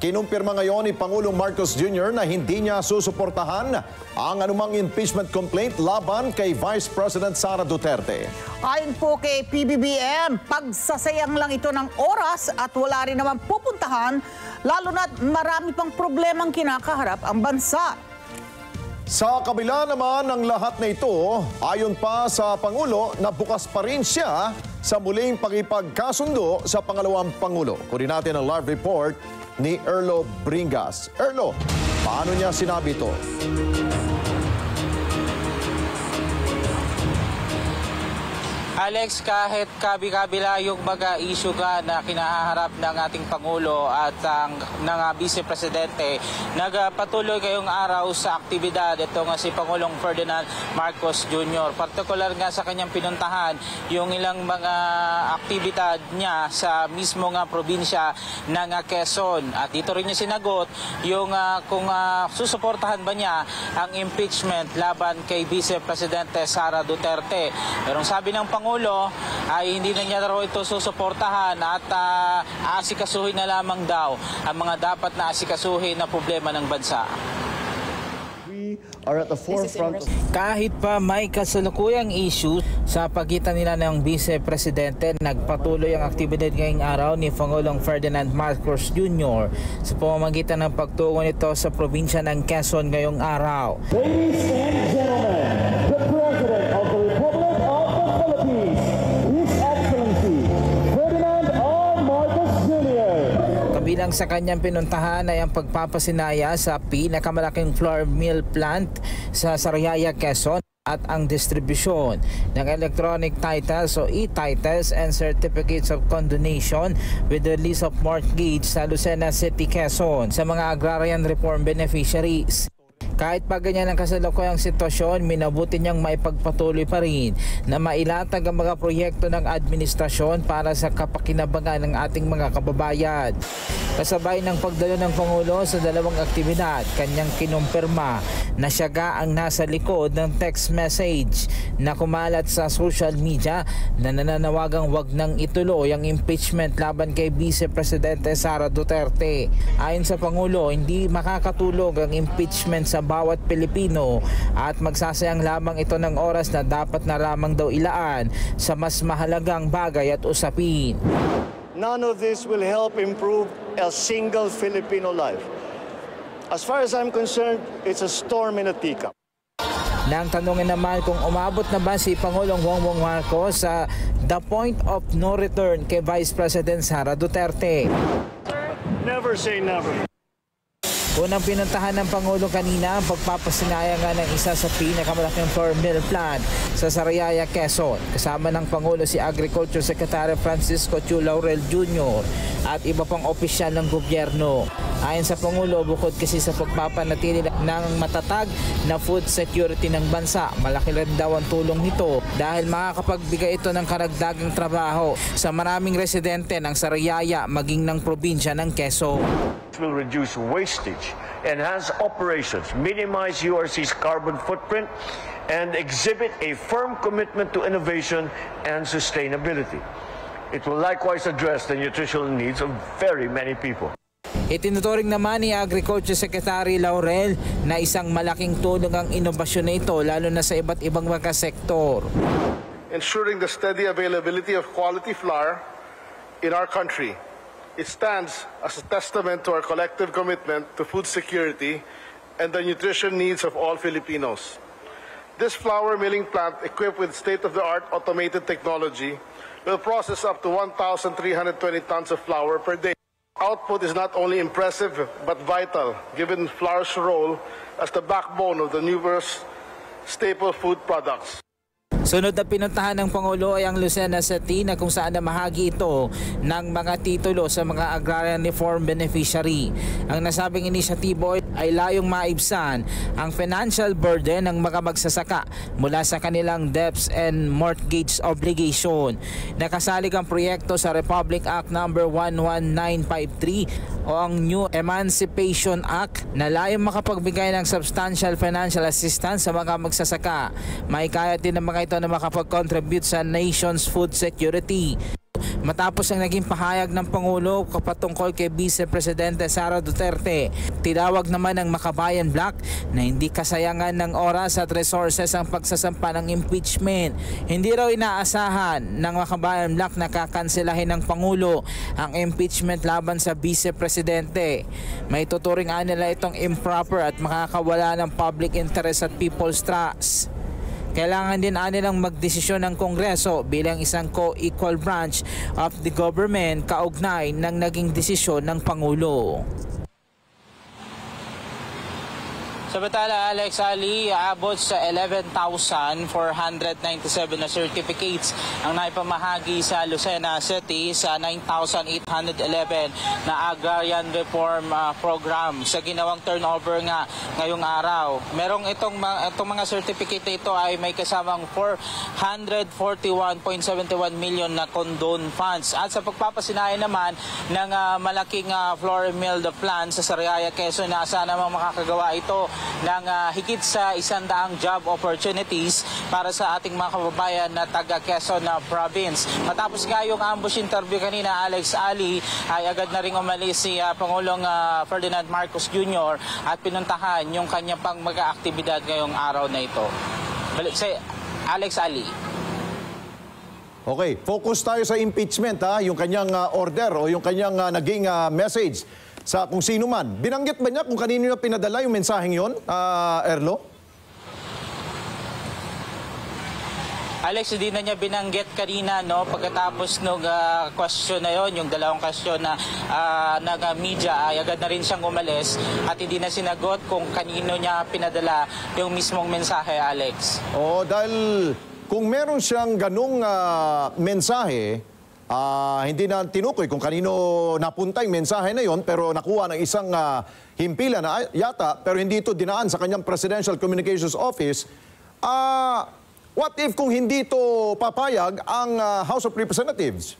Kinumpirma ngayon ni Pangulong Marcos Jr. na hindi niya susuportahan ang anumang impeachment complaint laban kay Vice President Sara Duterte. Ayon po kay PBBM, pagsasayang lang ito ng oras at wala rin naman pupuntahan, lalo na't marami pang problemang kinakaharap ang bansa. Sa kabila naman ng lahat na ito, ayon pa sa Pangulo na bukas pa rin siya sa muling pakipagkasundo sa pangalawang Pangulo. Kunin natin ang live report ni Erlo Bringas. Erlo, paano niya sinabi ito? Alex, kahit kabi-kabila yung mga issue na kinaharap ng ating Pangulo at ng Vice Presidente, nagpatuloy kayong araw sa aktibidad itong si Pangulong Ferdinand Marcos Jr. Partikular nga sa kanyang pinuntahan yung ilang mga aktibidad niya sa mismo nga probinsya ng Quezon. At dito rin niya sinagot yung kung susuportahan ba niya ang impeachment laban kay Vice Presidente Sara Duterte. Pero sabi ng Pangulo ay hindi na niya raw ito susuportahan at aasikasuhin na lamang daw ang mga dapat na asikasuhin na problema ng bansa. Are at the forefront. Kahit pa may kasalukuyang issue sa pagitan nila ng Vice Presidente, nagpatuloy ang aktibidad ngayong araw ni Pangulong Ferdinand Marcos Jr. sa pamamagitan ng pagtungo nito sa probinsya ng Quezon ngayong araw. Ladies and gentlemen, the President of the Republic of the Philippines, His Excellency Ferdinand R. Marcos Jr. Kabilang sa kanyang pinuntahan ay ang pagpapasinaya sa pinakamalaking flour mill plant sa Sariaya, Quezon at ang distribusyon ng electronic titles o e-titles and certificates of condonation with the release of mortgage sa Lucena City, Quezon sa mga agrarian reform beneficiaries. Kahit pa ganyan ang kasalukuyang sitwasyon, minabuti niyang maipagpatuloy pa rin na mailatag ang mga proyekto ng administrasyon para sa kapakinabangan ng ating mga kababayan. Kasabay ng pagdalo ng Pangulo sa dalawang aktibidad, kanyang kinumpirma na siya ang nasa likod ng text message na kumalat sa social media na nananawagang wag nang ituloy ang impeachment laban kay Vice Presidente Sara Duterte. Ayon sa Pangulo, hindi makakatulog ang impeachment sa bawat Pilipino at magsasayang lamang ito ng oras na dapat na lamang daw ilaan sa mas mahalagang bagay at usapin. None of this will help improve a single Filipino life. As far as I'm concerned, it's a storm in a teacup. Nang tanungin naman kung umabot na ba si Pangulong Bongbong Marcos sa the point of no return kay Vice President Sara Duterte. Never say never. Unang pinuntahan ng Pangulo kanina ang pagpapasinaya nga ng isa sa pinakamalaking flour mill plant sa Sariaya, Quezon. Kasama ng Pangulo si Agriculture Secretary Francisco Chu Laurel Jr. at iba pang opisyal ng gobyerno. Ayon sa Pangulo, bukod kasi sa pagpapanatili ng matatag na food security ng bansa, malaki rin daw ang tulong nito dahil makakapagbigay ito ng karagdagang trabaho sa maraming residente ng Sariaya maging ng probinsya ng Quezon. Will reduce wastage, enhance operations, minimize URC's carbon footprint, and exhibit a firm commitment to innovation and sustainability. It will likewise address the nutritional needs of very many people. Itinuturing naman ni Agriculture Secretary Laurel na isang malaking tulong ang inobasyon na ito lalo na sa iba't ibang mga sektor. Ensuring the steady availability of quality flour in our country. It stands as a testament to our collective commitment to food security and the nutrition needs of all Filipinos. This flour milling plant, equipped with state-of-the-art automated technology, will process up to 1,320 tons of flour per day. Output is not only impressive but vital, given flour's role as the backbone of the numerous staple food products. Sunod na pinuntahan ng Pangulo ay ang Lucena City na kung saan namahagi ito ng mga titulo sa mga agrarian reform beneficiary. Ang nasabing inisyatibo ay layong maibsan ang financial burden ng mga magsasaka mula sa kanilang debts and mortgage obligation. Nakasalig ang proyekto sa Republic Act No. 11953 o ang New Emancipation Act na layong makapagbigay ng substantial financial assistance sa mga magsasaka. May kaya din ng mga ito na makapag-contribute sa nation's food security. Matapos ang naging pahayag ng Pangulo patungkol kay Vice Presidente Sara Duterte, tinawag naman ng Makabayan Bloc na hindi kasayangan ng oras at resources ang pagsasampa ng impeachment. Hindi raw inaasahan ng Makabayan Bloc na kakanselahin ng Pangulo ang impeachment laban sa Vice Presidente. May tuturing nila itong improper at makakawala ng public interest at people's trust. Kailangan din nilang magdesisyon ng Kongreso bilang isang co-equal branch of the government kaugnay ng naging desisyon ng Pangulo. Samantala, Alex Ali, aabot sa 11,497 na certificates ang naipamahagi sa Lucena City sa 9,811 na Agrarian Reform Program sa ginawang turnover nga ngayong araw. Merong itong mga certificate ito ay may kasamang 441.71 million na condone funds. At sa pagpapasinaya naman ng malaking flour mill plant sa Sariaya, Quezon, na sana namang makakagawa ito ng higit sa 100 job opportunities para sa ating mga kababayan na taga Quezon Province. Matapos nga yung ambush interview kanina, Alex Ali, ay agad na rin umalis si Pangulong Ferdinand Marcos Jr. at pinuntahan yung kanyang pang mag-aaktibidad ngayong araw na ito. Balik si Alex Ali. Okay, focus tayo sa impeachment, yung kanyang order o yung kanyang naging message sa kung sino man. Binanggit ba niya kung kanino na pinadala yung mensaheng yon, Erlo? Alex, hindi na niya binanggit kanina, no, pagkatapos ng question na yon, yung dalawang question na media, ay agad na rin siyang umalis at hindi na sinagot kung kanino niya pinadala yung mismong mensahe, Alex. Dahil kung meron siyang ganung mensahe, hindi na tinukoy kung kanino napunta yung mensahe na yon, pero nakuha ng isang himpilan na yata, pero hindi ito dinaan sa kanyang Presidential Communications Office. What if kung hindi ito papayag ang House of Representatives?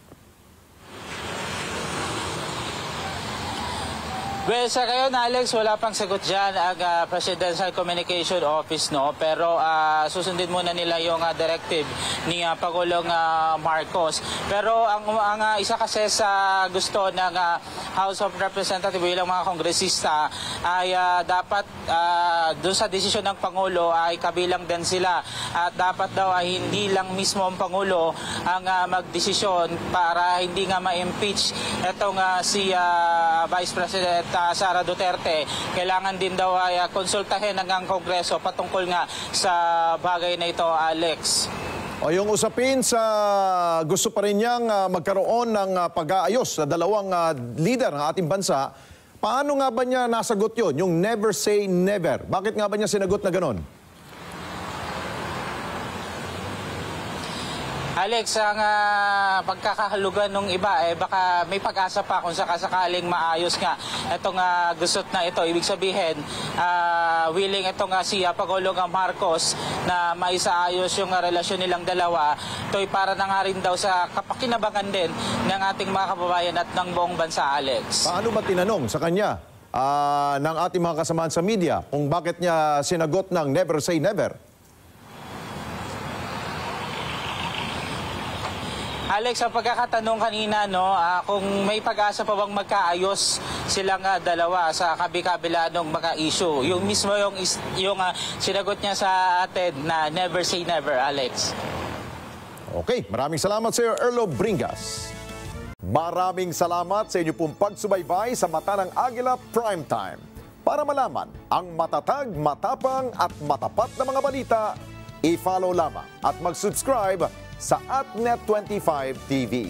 Well, sa ngayon, Alex, wala pang sagot dyan ang Presidential Communication Office, no? Pero susundin muna nila yung directive ni Pangulong Marcos. Pero ang isa kasi sa gusto ng House of Representatives bilang mga kongresista ay dapat doon sa desisyon ng Pangulo ay kabilang din sila. At dapat daw ay hindi lang mismo ang Pangulo ang magdesisyon para hindi nga ma-impeach itong si Vice President Sara Duterte. Kailangan din daw ay konsultahin ng Kongreso patungkol nga sa bagay na ito, Alex. O yung usapin sa gusto pa rin niyang magkaroon ng pag-aayos sa dalawang leader ng ating bansa, paano nga ba niya nasagot yun? Yung never say never. Bakit nga ba niya sinagot na ganon? Alex, ang pagkakahalugan ng iba, baka may pag-asa pa kung sakasakaling maayos nga itong gusot na ito. Ibig sabihin, willing itong si Pangulong Marcos na maisaayos yung relasyon nilang dalawa. Ito'y para na nga rin daw sa kapakinabangan din ng ating mga kababayan at ng buong bansa, Alex. Paano ba tinanong sa kanya ng ating mga kasamahan sa media kung bakit niya sinagot ng never say never? Alex, ang pagkakatanong kanina, no, kung may pag-asa pa bang magkaayos silang dalawa sa kabila ng mga issue. Yung mismo yung sinagot niya sa atin na never say never, Alex. Okay, maraming salamat sa iyo, Erlo Bringas. Maraming salamat sa inyo pong pagsubaybay sa Mata ng Agila Primetime. Para malaman ang matatag, matapang at matapat na mga balita, i-follow lamang at mag-subscribe sa AtNet25 TV.